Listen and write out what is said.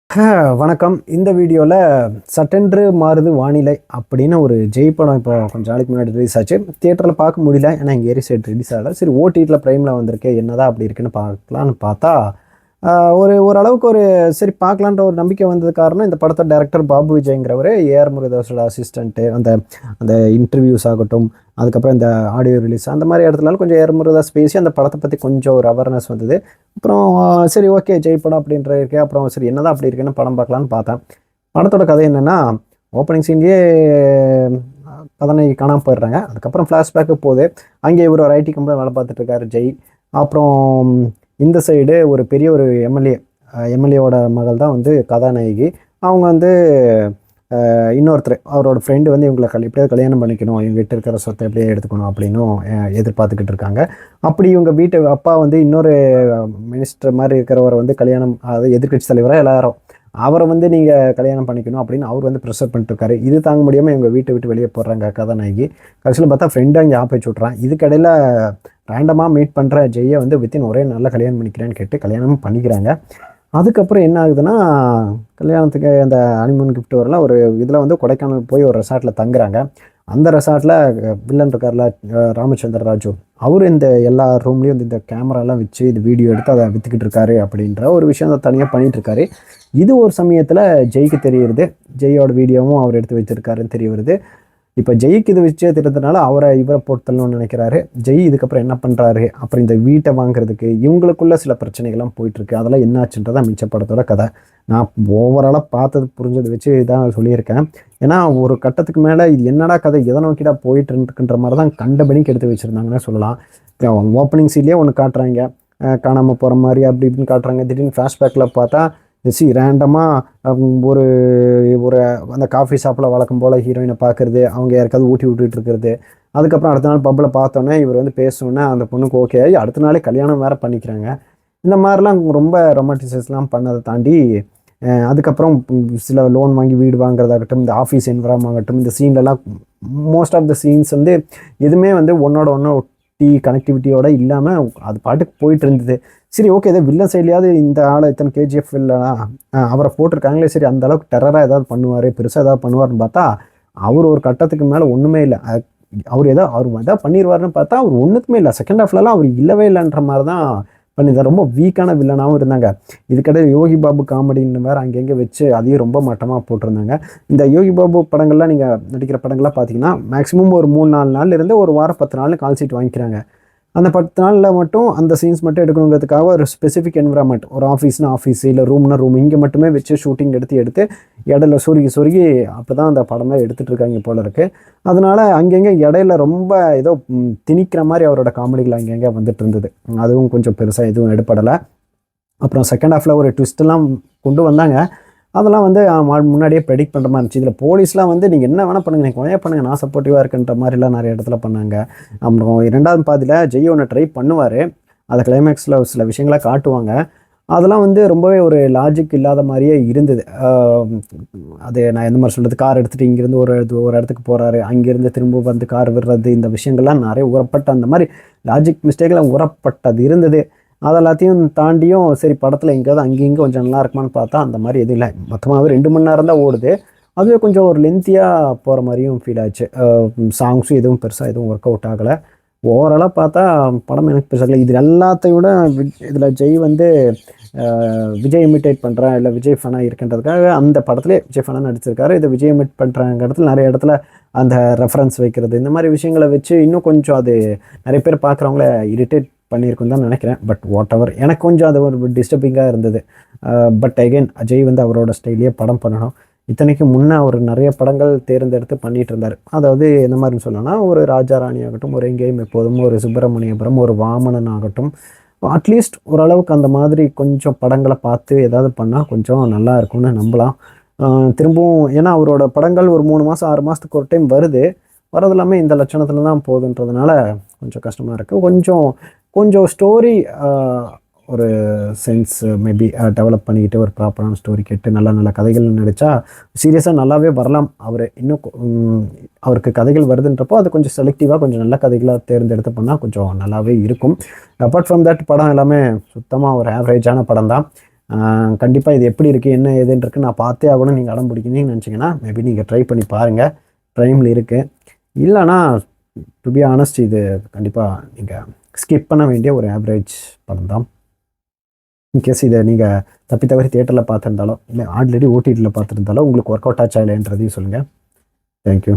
வணக்கம். இந்த வீடியோவில் சட்டென்று மாறுது வானிலை அப்படின்னு ஒரு ஜெய் படம் இப்போ கொஞ்சம் நாளைக்கு முன்னாடி ரிலீஸ் ஆச்சு. தியேட்டரில் பார்க்க முடியல, ஏன்னா இங்கே ஏரி சைடு ரிலீஸ் ஆகலை. சரி, ஓடிடியில் ப்ரைமில் வந்திருக்கு, என்னதான் அப்படி இருக்குன்னு பார்க்கலான்னு பார்த்தா ஓரளவுக்கு சரி பார்க்கலான்ற ஒரு நம்பிக்கை வந்தது. காரணம், இந்த படத்தை டைரக்டர் பாபு விஜய்ங்கிறவர் ஏஆர் முருகதாஸோட அசிஸ்டண்ட்டு, அந்த அந்த இன்டர்வியூஸ் ஆகட்டும், அதுக்கப்புறம் இந்த ஆடியோ ரிலீஸ் அந்த மாதிரி இடத்துலலாம் கொஞ்சம் ஏஆர் முருகதாஸ் பேசி அந்த படத்தை பற்றி கொஞ்சம் ஒரு அவேர்னஸ் வந்தது. அப்புறம் சரி ஓகே ஜெய் படம் அப்படின்ற இருக்கே, அப்புறம் சரி என்னதான் அப்படி இருக்குன்னு படம் பார்க்கலான்னு பார்த்தேன். படத்தோட கதை என்னென்னா, ஓப்பனிங் சீன்லேயே கதாநாயகி காணாமல் போயிடுறாங்க. அதுக்கப்புறம் ஃப்ளாஷ்பேக்கு போகுது. அங்கே இவர் ஒரு ஐடி கம்பெனி வேலை பார்த்துட்டு இருக்காரு ஜெய். அப்புறம் இந்த சைடு ஒரு பெரிய ஒரு எம்எல்ஏவோட மகள் தான் வந்து கதாநாயகி. அவங்க வந்து இன்னொருத்தர், அவரோட ஃப்ரெண்டு வந்து இவங்களை எப்படியாவது கல்யாணம் பண்ணிக்கணும், இவங்க வீட்டு இருக்கிற சொத்தை எப்படியே எடுத்துக்கணும் அப்படின்னும் எதிர்பார்த்துக்கிட்டு இருக்காங்க. அப்படி இவங்க வீட்டு அப்பா வந்து இன்னொரு மினிஸ்டர் மாதிரி இருக்கிறவரை வந்து கல்யாணம், அதாவது எதிர்கட்சி தலைவராக எல்லாரும், அவரை வந்து நீங்கள் கல்யாணம் பண்ணிக்கணும் அப்படின்னு அவர் வந்து ப்ரெஷர் பண்ணிட்டு இருக்காரு. இது தாங்க முடியாமல் இவங்க வீட்டை விட்டு வெளியே போடுறாங்க கதாநாயகி. கடைசியில் பார்த்தா ஃப்ரெண்டு அங்கே ஆப்பேச்சு விட்றான். இதுக்கடையில் ரேண்டமாக மீட் பண்ணுற ஜெய்யை வந்து வித்தின் ஒரே நாளில் கல்யாணம் பண்ணிக்கிறேன்னு கேட்டு கல்யாணமும் பண்ணிக்கிறாங்க. அதுக்கப்புறம் என்ன ஆகுதுன்னா, கல்யாணத்துக்கு அந்த ஹனிமூன் கிஃப்ட் வரலாம் ஒரு இதில் வந்து கொடைக்கானல் போய் ஒரு ரெசார்ட்டில் தங்குறாங்க. அந்த ரெசார்ட்டில் வில்லன் இருக்கார்ல, ராமச்சந்திர ராஜு, அவர் இந்த எல்லா ரூம்லேயும் வந்து இந்த கேமராலாம் வச்சு இது வீடியோ எடுத்து அதை விற்றுக்கிட்டு இருக்காரு அப்படின்ற ஒரு விஷயம் அதை தனியாக பண்ணிகிட்டு இருக்காரு. இது ஒரு சமயத்தில் ஜெய்க்கு தெரிய வருது. ஜெயோட வீடியோவும் அவர் எடுத்து வச்சுருக்காருன்னு தெரிய வருது. இப்போ ஜெய்க்கு இது விஷயம் தெரிஞ்சதுனால இவரை போட்டணும்னு நினைக்கிறாரு. ஜெய் இதுக்கப்புறம் என்ன பண்ணுறாரு, அப்புறம் இந்த வீட்டை வாங்குறதுக்கு இவங்களுக்குள்ள சில பிரச்சனைகள்லாம் போயிட்டுருக்கு. அதெல்லாம் என்னாச்சுன்றதான் மிச்ச படத்தோட கதை. நான் ஓவராலாக பார்த்தது புரிஞ்சதை வச்சு தான் சொல்லியிருக்கேன். ஏன்னா ஒரு கட்டத்துக்கு மேலே இது என்னடா கதை, எதை நோக்கிடா போயிட்டு இருக்குன்ற மாதிரி தான் கண்டபடிக்கு எடுத்து வச்சுருந்தாங்கன்னு சொல்லலாம். ஓப்பனிங் சீன்லேயே ஒன்று காட்டுறாங்க, காணாமல் போகிற மாதிரி அப்படி இப்படின்னு காட்டுறாங்க. திடீர்னு ஃப்ளாஷ்பேக்கில் பார்த்தா ரேண்டமாக ஒரு ஒரு அந்த காஃபி ஷாப்பில் வழக்கம் போல் ஹீரோயினை பார்க்குறது, அவங்க யாருக்காவது ஊட்டி விட்டுட்டு இருக்கிறது. அதுக்கப்புறம் அடுத்த நாள் பப்பில் பார்த்தோன்னே இவர் வந்து பேசணுன்னே அந்த பொண்ணுக்கு ஓகே ஆகி அடுத்த நாளே கல்யாணம் வேறு பண்ணிக்கிறாங்க. இந்த மாதிரிலாம் ரொம்ப ரொமான்டிசஸ்லாம் பண்ணதை தாண்டி அதுக்கப்புறம் சில லோன் வாங்கி வீடு வாங்குறதாகட்டும், இந்த ஆஃபீஸ் என்வரான்மெண்ட் ஆகட்டும், இந்த சீன்லலாம் மோஸ்ட் ஆஃப் த சீன்ஸ் வந்து எதுவுமே வந்து ஒன்னோட கனெக்டிவிட்டியோட இல்லாமல் அது பாட்டுக்கு போயிட்டு இருந்தது. சரி ஓகே, ஏதோ வில்லன் சைட்லையாவது இந்த ஆளை இத்தனை கேஜிஎஃப் இல்லைனா அவரை போட்டிருக்காங்களே, சரி அந்த அளவுக்கு டெரராக ஏதாவது பண்ணுவார், பெருசாக ஏதாவது பண்ணுவார்னு பார்த்தா அவர் ஒரு கட்டத்துக்கு மேலே ஒன்றுமே இல்லை. அவர் எதாவது பண்ணிடுவார்னு பார்த்தா அவர் ஒன்றுக்குமே இல்லை. செகண்ட் ஹாஃப்லலாம் அவர் இல்லவே இல்லைன்ற மாதிரி தான் பண்ணியிருந்தார். ரொம்ப வீக்கான வில்லனாகவும் இருந்தாங்க. இதுக்கிடையே யோகி பாபு காமெடின்னு வேறு அங்கங்கே வச்சு அதையும் ரொம்ப மட்டமாக போட்டிருந்தாங்க. இந்த யோகி பாபு படங்கள்லாம் நீங்கள் நடிக்கிற படங்கள்லாம் பார்த்தீங்கன்னா மேக்ஸிமம் ஒரு 3-4 நாள் இருந்து ஒரு வாரம் 10 நாள் கால் ஷீட் வாங்கிக்கிறாங்க. அந்த 10 நாளில் மட்டும் அந்த சீன்ஸ் மட்டும் எடுக்கணுங்கிறதுக்காக ஒரு ஸ்பெசிஃபிக் என்விரான்மெண்ட், ஒரு ஆஃபீஸ்னா ஆஃபீஸு, இல்லை ரூம்னா ரூம், இங்கே மட்டுமே வச்சு ஷூட்டிங் எடுத்து இடையில சொருகி அப்போ தான் அந்த படம்லாம் எடுத்துகிட்டு இருக்காங்க போல இருக்குது. அதனால் அங்கங்கே இடையில ரொம்ப ஏதோ திணிக்கிற மாதிரி அவரோட காமெடிகள் அங்கங்கே வந்துட்டு இருந்தது. அதுவும் கொஞ்சம் பெருசாக எதுவும் எடுப்படலை. அப்புறம் செகண்ட் ஹாஃபில் ஒரு ட்விஸ்ட்டெல்லாம் கொண்டு வந்தாங்க. அதெல்லாம் வந்து முன்னாடியே ப்ரெடிக்ட் பண்ணுற மாதிரி இருந்துச்சு. இதில் போலீஸ்லாம் வந்து நீங்கள் என்ன வேணால் பண்ணுங்கள், நீங்கள் கொலையாக பண்ணுங்கள், நான் சப்போர்ட்டிவாக இருக்குன்ற மாதிரிலாம் நிறைய இடத்துல பண்ணாங்க. அப்புறம் 2வது பாதியில் ஜெய் ஒன்று ட்ரை பண்ணுவார். அதை கிளைமேக்ஸில் சில விஷயங்களாக காட்டுவாங்க. அதெல்லாம் வந்து ரொம்பவே ஒரு லாஜிக் இல்லாத மாதிரியே இருந்தது. அது நான் எந்த மாதிரி சொல்கிறது, கார் எடுத்துகிட்டு இங்கேருந்து ஒரு இடத்துக்கு போகிறாரு, அங்கேருந்து திரும்ப வந்து கார் விடுறது, இந்த விஷயங்கள்லாம் நிறைய உரப்பட்ட அந்த மாதிரி லாஜிக் மிஸ்டேக்லாம் உரப்பட்டது இருந்தது. அதெல்லாத்தையும் தாண்டியும் சரி படத்தில் எங்கேயாவது அங்கேயும் கொஞ்சம் நல்லா இருக்குமான்னு பார்த்தா அந்த மாதிரி எதுவும் இல்லை. மொத்தமாகவே 2 மணி நேரம் தான் ஓடுது. அதுவே கொஞ்சம் ஒரு லென்த்தியாக போகிற மாதிரியும் ஃபீல் ஆச்சு. சாங்ஸும் எதுவும் பெருசாக எதுவும் ஒர்க் அவுட் ஆகலை. ஓவராலாக பார்த்தா படம் எனக்கு பெருசாக இல்லை. இது எல்லாத்தையும் விட இதில் ஜெய் வந்து விஜய் இமிட்டேட் பண்ணுறேன், இல்லை விஜய் ஃபேனாக இருக்கின்றதுக்காக அந்த படத்துலேயே விஜய் ஃபேனாக நடிச்சிருக்காரு. இதை விஜய் இமிட் பண்ணுறாங்க இடத்துல நிறைய இடத்துல அந்த ரெஃபரன்ஸ் வைக்கிறது, இந்த மாதிரி விஷயங்களை வச்சு இன்னும் கொஞ்சம் அது நிறைய பேர் பார்க்குறவங்கள இரிட்டேட் பண்ணியிருக்குன்னு தான் நினைக்கிறேன். பட் வாட் எவர், எனக்கு கொஞ்சம் அது ஒரு டிஸ்டர்பிங்காக இருந்தது. பட் அகெயின் அஜய் வந்து அவரோட ஸ்டைலே படம் பண்ணணும். இத்தனைக்கு முன்னே அவர் நிறைய படங்கள் தேர்ந்தெடுத்து பண்ணிகிட்டு இருந்தார். அதாவது எந்த மாதிரின்னு சொல்லணும்னா, ஒரு ராஜா ராணி ஆகட்டும், ஒரு எங்கேயும் எப்போதும், ஒரு சுப்பிரமணியபுரம், ஒரு வாமனன் ஆகட்டும், அட்லீஸ்ட் ஓரளவுக்கு அந்த மாதிரி கொஞ்சம் படங்களை பார்த்து ஏதாவது பண்ணால் கொஞ்சம் நல்லா இருக்கும்னு நம்பலாம். திரும்பவும் ஏன்னா அவரோட படங்கள் ஒரு 3 மாதம் 6 மாதத்துக்கு ஒரு டைம் வருது. வரது எல்லாமே இந்த லட்சணத்தில் தான் போகுதுன்றதுனால கொஞ்சம் கஷ்டமாக இருக்குது. கொஞ்சம் ஸ்டோரி ஒரு சென்ஸ் மேபி டெவலப் பண்ணிக்கிட்டு ஒரு ப்ராப்பரான ஸ்டோரி கேட்டு நல்ல கதைகள் நடித்தா சீரியஸாக நல்லாவே வரலாம். அவர் இன்னும் அவருக்கு கதைகள் வருதுன்றப்போ அது கொஞ்சம் செலக்டிவாக கொஞ்சம் நல்ல கதைகளாக தேர்ந்தெடுத்து பண்ணால் கொஞ்சம் நல்லாவே இருக்கும். அப்பார்ட் ஃப்ரம் தட் படம் எல்லாமே சுத்தமாக ஒரு ஆவரேஜான படம் தான். கண்டிப்பாக இது எப்படி இருக்குது என்ன ஏதுன்னு இருக்குது நான் பார்த்தே ஆகணும் நீங்கள் அடம் பிடிக்கணும்னு நினச்சிங்கன்னா மேபி நீங்கள் ட்ரை பண்ணி பாருங்கள். ப்ரைமில் இருக்குது. இல்லைனா டு பி ஆனஸ்ட் இது கண்டிப்பாக நீங்கள் ஸ்கிப் பண்ண வேண்டிய ஒரு ஆவரேஜ் படம் தான். இன்கேஸ் இதை நீங்கள் தப்பி தவறி தியேட்டரில் பார்த்துருந்தாலோ இல்லை ஆல்ரெடி ஓடிடியில் பார்த்துருந்தாலோ உங்களுக்கு ஒர்க் அவுட் ஆச்சா இல்லைன்றதையும் சொல்லுங்கள். தேங்க்யூ.